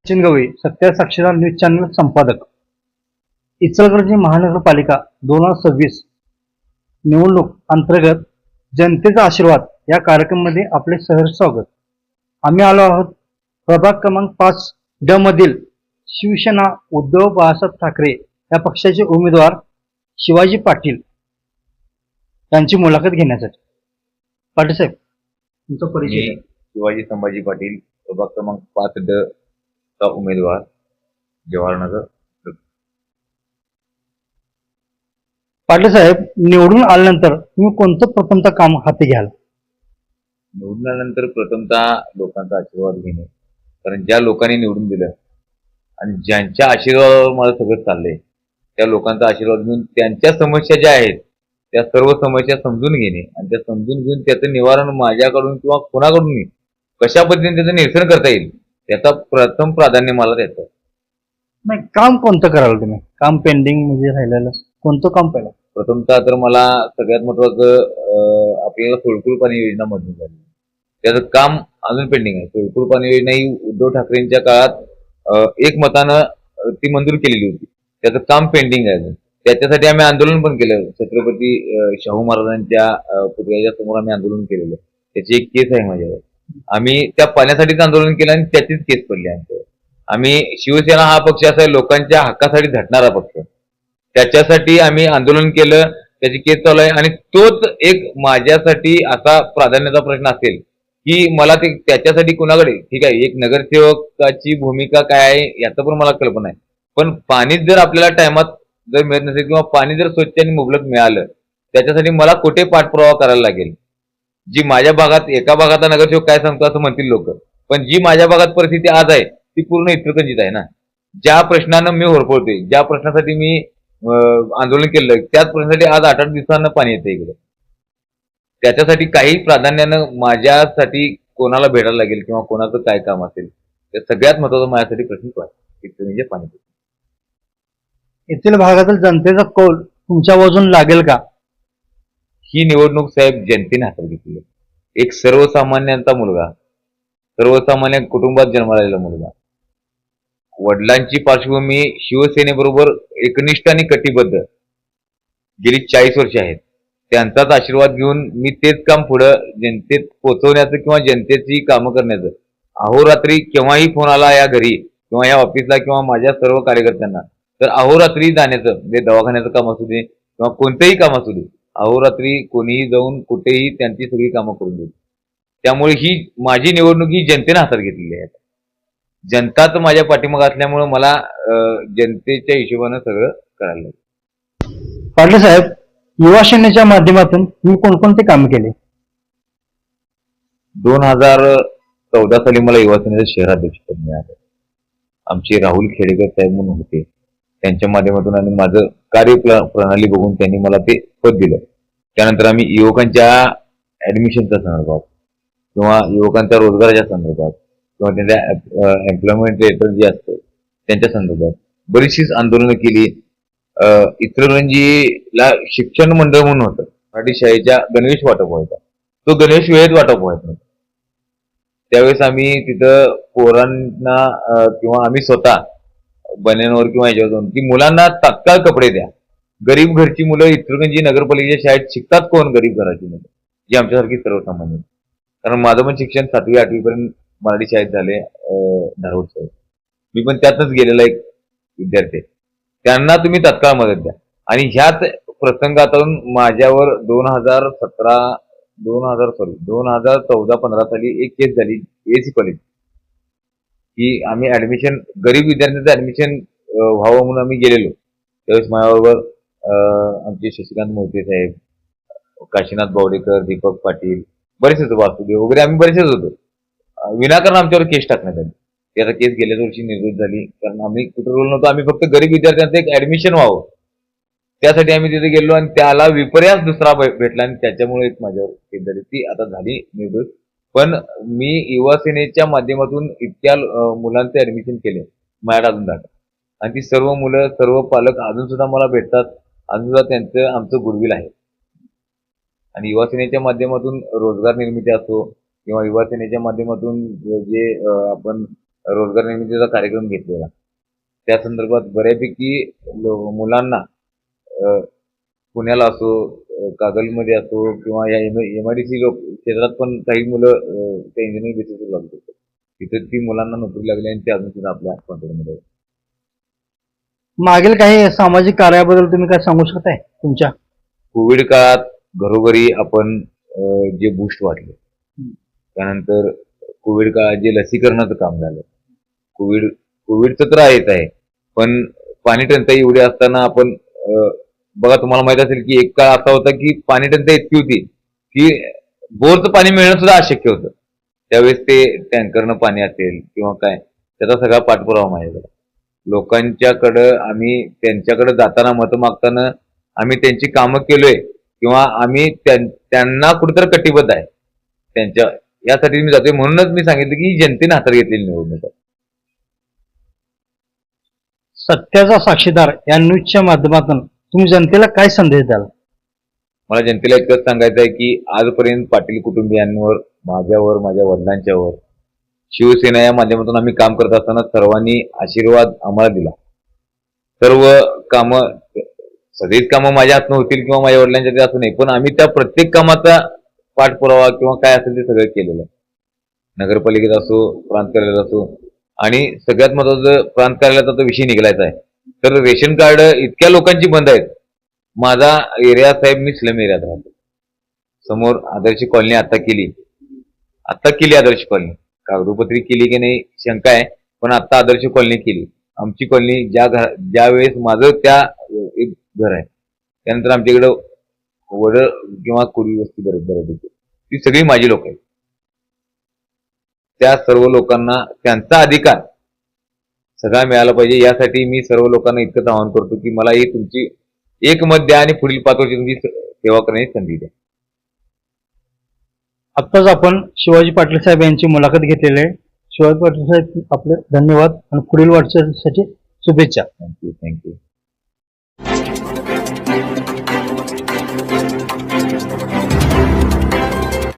सचिन गवई, सत्य साक्षीदार news channel संपादक. इचलकरंजी महानगरपालिका 2026 निवडणूक अंतर्गत जनतेचा आशीर्वाद या कार्यक्रमामध्ये आपले सहर्ष स्वागत. आम्ही आलो आहोत प्रभाग क्रमांक 5 मधील शिवसेना उद्धव बाळासाहेब ठाकरे या पक्षाचे उमेदवार शिवाजी पाटील यांची मुलाखत घेण्यासाठी. पाटील साहेब, तुमचा परिचय. मी शिवाजी संभाजी पाटील, प्रभाग क्रमांक 5 चा उमेदवार, जवाहरनगर. पाटील साहेब, निवडून आल्यानंतर तुम्ही कोणतं प्रथमतः काम हाती घ्याल? निवडून आल्यानंतर प्रथमतः लोकांचा आशीर्वाद घेणे, कारण ज्या लोकांनी निवडून दिलं आणि ज्यांच्या आशीर्वादावर मला सगळं चाललंय त्या लोकांचा आशीर्वाद घेऊन त्यांच्या समस्या ज्या आहेत त्या सर्व समस्या समजून घेणे आणि त्या समजून घेऊन त्याचं निवारण माझ्याकडून किंवा कोणाकडून कशा पद्धतीने त्याचं निरसन करता येईल त्याचा प्रथम प्राधान्य मला द्यायचं. नाही, काम कोणतं कराल तुम्ही? काम पेंडिंग म्हणजे राहिलेलं कोणतं काम पहिलं? प्रथमतः तर मला सगळ्यात महत्वाचं आपल्याला सोलपूर पाणी योजना मंजूर झाली, त्याचं काम अजून पेंडिंग आहे. सोलपूर पाणी योजना ही उद्धव ठाकरेंच्या काळात एकमतानं ती मंजूर केलेली होती, त्याचं काम पेंडिंग आहे अजून. त्याच्यासाठी आम्ही आंदोलन पण केलं. छत्रपती शाहू महाराजांच्या पुतळ्याच्या समोर आम्ही आंदोलन केलेलं. त्याची एक केस आहे माझ्यावर. आम्ही त्या पाण्यासाठीच आंदोलन केलं आणि त्याचीच केस पडली आमच्यावर. आम्ही शिवसेना हा पक्ष असा आहे लोकांच्या हक्कासाठी झटणारा पक्ष, त्याच्यासाठी आम्ही आंदोलन केलं, त्याची केस चालू आहे. आणि तोच एक माझ्यासाठी असा प्राधान्याचा प्रश्न असेल की मला ते त्याच्यासाठी कुणाकडे, ठीक आहे, एक नगरसेवकाची भूमिका काय आहे याचं पण मला कल्पना आहे, पण पाणीच जर आपल्याला टायमात जर मिळत नसेल किंवा पाणी जर स्वच्छ आणि मुबलक मिळालं त्याच्यासाठी मला कुठे पाठपुरावा करायला लागेल. जी माझ्या भागात, एका भागाचा नगरसेवक काय सांगतो असं म्हणतील लोक, पण जी माझ्या भागात परिस्थिती आज आहे ती पूर्ण इचलकरंजीत आहे ना. ज्या प्रश्नानं मी होरपळतोय, ज्या प्रश्नासाठी मी आंदोलन केलं, त्याच प्रश्नासाठी आज 8-8 दिवसांना पाणी येतं इकडे. त्याच्यासाठी काही प्राधान्यानं माझ्यासाठी कोणाला भेटायला लागेल किंवा कोणाचं काय काम असेल, त्या सगळ्यात महत्वाचा माझ्यासाठी प्रश्न तो आहे, म्हणजे पाणी. येथील भागातील जनतेचा कौल तुमच्या बाजून लागेल का? ही निवडणूक साहेब जनतेने हातात घेतली. एक सर्वसामान्यांचा मुलगा, सर्वसामान्य कुटुंबात जन्मालेला मुलगा, वडिलांची पार्श्वभूमी शिवसेनेबरोबर एकनिष्ठ आणि कटिबद्ध गेली 40 वर्ष आहेत. त्यांचाच आशीर्वाद घेऊन मी तेच काम पुढं जनतेत पोहोचवण्याचं किंवा जनतेची कामं करण्याचं. अहोरात्री केव्हाही फोन आला या घरी किंवा या ऑफिसला किंवा माझ्या सर्व कार्यकर्त्यांना, तर अहोरात्री जाण्याचं, म्हणजे दवाखान्याचं काम असू दे किंवा कोणतंही काम असू दे, अहोरात्री कोणीही जाऊन कुठेही त्यांची सगळी कामं करून देईल. त्यामुळे ही माझी निवडणूक ही जनतेने हातात घेतलेली आहे. जनताच माझ्या पाठीमागे असल्यामुळे मला जनतेच्या हिशोबानं सगळं करायला लागेल. पाटील साहेब, युवा सेनेच्या माध्यमातून तुम्ही कोणकोणते काम केले? 2014 साली मला युवा सेनेचं शहराध्यक्षपद मिळालं. आमचे राहुल खेडेकर साहेब म्हणून होते, त्यांच्या माध्यमातून आणि माझं कार्यप्रणाली बघून त्यांनी मला ते पद दिलं. त्यानंतर आम्ही युवकांच्या ऍडमिशनच्या संदर्भात किंवा युवकांच्या रोजगाराच्या संदर्भात किंवा त्यांच्या एम्प्लॉयमेंट लेटर जे असतं त्यांच्या संदर्भात बरीचशीच आंदोलनं केली. इचलकरंजीला शिक्षण मंडळ म्हणून होतं, मराठी शाळेच्या गणवेश वाटप व्हायचा, तो गणवेश वेळेत वाटप व्हायचा नव्हता. त्यावेळेस आम्ही तिथं पोरांना किंवा आम्ही स्वतः बन्यांवर किंवा ह्याच्यावर जाऊन की मुलांना तात्काळ कपडे द्या. गरीब घरची मुलं इचलकरंजी नगरपालिकेच्या शाळेत शिकतात कोण? गरीब घराची मुलं, जी आमच्यासारखी सर्वसामान्य. कारण माझं पण शिक्षण 7वी-8वी पर्यंत मराठी शाळेत झाले धारवड शाळेत. मी पण त्यातच गेलेला एक विद्यार्थी. त्यांना तुम्ही तात्काळ मदत द्या. आणि ह्याच प्रसंगातून माझ्यावर 2014-15 साली एक केस झाली एसी कॉलेज की आम्ही ऍडमिशन, गरीब विद्यार्थ्यांचं ऍडमिशन व्हावं म्हणून आम्ही गेलेलो. त्यावेळेस माझ्याबरोबर आमचे शशिकांत मोहिते साहेब, काशीनाथ बावडेकर, दीपक पाटील, बरेचसेच, वासुदेव वगैरे, आम्ही बरेचसेच होतो. विनाकारण आमच्यावर केस टाकण्यात आली. ती आता केस गेल्याच वर्षी निर्णय झाली, कारण आम्ही कुठं रोल नव्हतो. आम्ही फक्त गरीब विद्यार्थ्यांचं एक ऍडमिशन व्हावं त्यासाठी आम्ही तिथे गेलो आणि त्याला विपर्यास दुसरा भेटला आणि त्याच्यामुळे एक माझ्यावर केस झाली. ती आता झाली निर्दोष. पण मी युवा सेनेच्या माध्यमातून इतक्या मुलांचे ऍडमिशन केले माझ्याकडे अजून दाखल, आणि ती सर्व मुलं, सर्व पालक अजून सुद्धा मला भेटतात, अजून सुद्धा त्यांचं आमचं गुडविल आहे. आणि युवा सेनेच्या माध्यमातून रोजगार निर्मिती असो किंवा युवा सेनेच्या माध्यमातून जे आपण रोजगार निर्मितीचा कार्यक्रम घेतलेला. त्या संदर्भात बऱ्यापैकी मुलांना पुण्याला असो, कागलमध्ये असो किंवा या MIDC क्षेत्रात पण काही मुलं त्या इंजिनिअरिंग बेसिसवर लागत होते. तिथे ती मुलांना नोकरी लागली आणि ते अजून सुद्धा आपल्या कॉन्ट्रॅक्टमध्ये. मागील काही सामाजिक कार्याबद्दल तुम्ही काय सांगू शकताय तुमच्या? कोविड काळात घरोघरी आपण जे बूस्ट वाटले, त्यानंतर कोविड काळात जे लसीकरणाचं काम झालं, कोविडचं तर आहेच आहे, पण पाणी टंचाई एवढी असताना आपण बघा, तुम्हाला माहित असेल की एक काळ असा होता की पाणी टंचाई इतकी होती की बोरचं पाणी मिळणं सुद्धा अशक्य होतं. त्यावेळेस ते टँकरनं पाणी असेल किंवा काय, त्याचा सगळा पाठपुरावा माझ्याकडे. लोकांच्याकडं आम्ही त्यांच्याकडे जाताना मतं मागताना आम्ही त्यांची कामं केलोय किंवा आम्ही त्यांना कुठेतरी कटिबद्ध आहे त्यांच्या, यासाठी मी जातोय. म्हणूनच मी सांगितलं की जनतेने हातात घेतलेली निवडणूक आहे. सत्याचा साक्षीदार या न्यूजच्या माध्यमातून तुम्ही जनतेला काय संदेश द्याल? मला जनतेला इतकंच सांगायचं आहे की आजपर्यंत पाटील कुटुंबियांवर, माझ्यावर, माझ्या वडिलांच्यावर, शिवसेना या माध्यमातून आम्ही काम करत असताना सर्वांनी आशीर्वाद आम्हाला दिला. सर्व कामं, सगळीच कामं माझ्या हातनं होतील किंवा माझ्या वडिलांच्या हातून नाही, पण आम्ही त्या प्रत्येक कामाचा पाठपुरावा किंवा काय असेल ते सगळं केलेलं आहे. नगरपालिकेत असो, प्रांत कार्यालयात असो, आणि सगळ्यात महत्वाचं प्रांत कार्यालयाचा तो विषय निघालायचा आहे. तर रेशन कार्ड इतक्या लोकांची बंद आहेत. माझा एरिया साहेब, मी स्लम एरियात राहतो. समोर आदर्श कॉलनी आता केली आदर्श कॉलनी, कागदोपत्री केली की नाही शंका आहे, पण आता आदर्श कॉलनी केली. आमची कॉलनी ज्या वेळेस माझं त्या एक घर आहे, त्यानंतर आमच्याकडं वड किंवा कुरी वस्ती बरोबर ती सगळी माझी लोक आहेत. त्या सर्व लोकांना त्यांचा अधिकार सगळा मिळाला पाहिजे, यासाठी मी सर्व लोकांना इतकंच आवाहन करतो की मला ही तुमची एक मत द्या आणि पुढील 5 वर्ष तुमची सेवा करण्याची संधी द्या. आत्ताच आपण शिवाजी पाटील साहेब यांची मुलाखत घेतलेली आहे. शिवाजी पाटील साहेब, आपले धन्यवाद आणि पुढील वाटचालीसाठी शुभेच्छा. थँक्यू.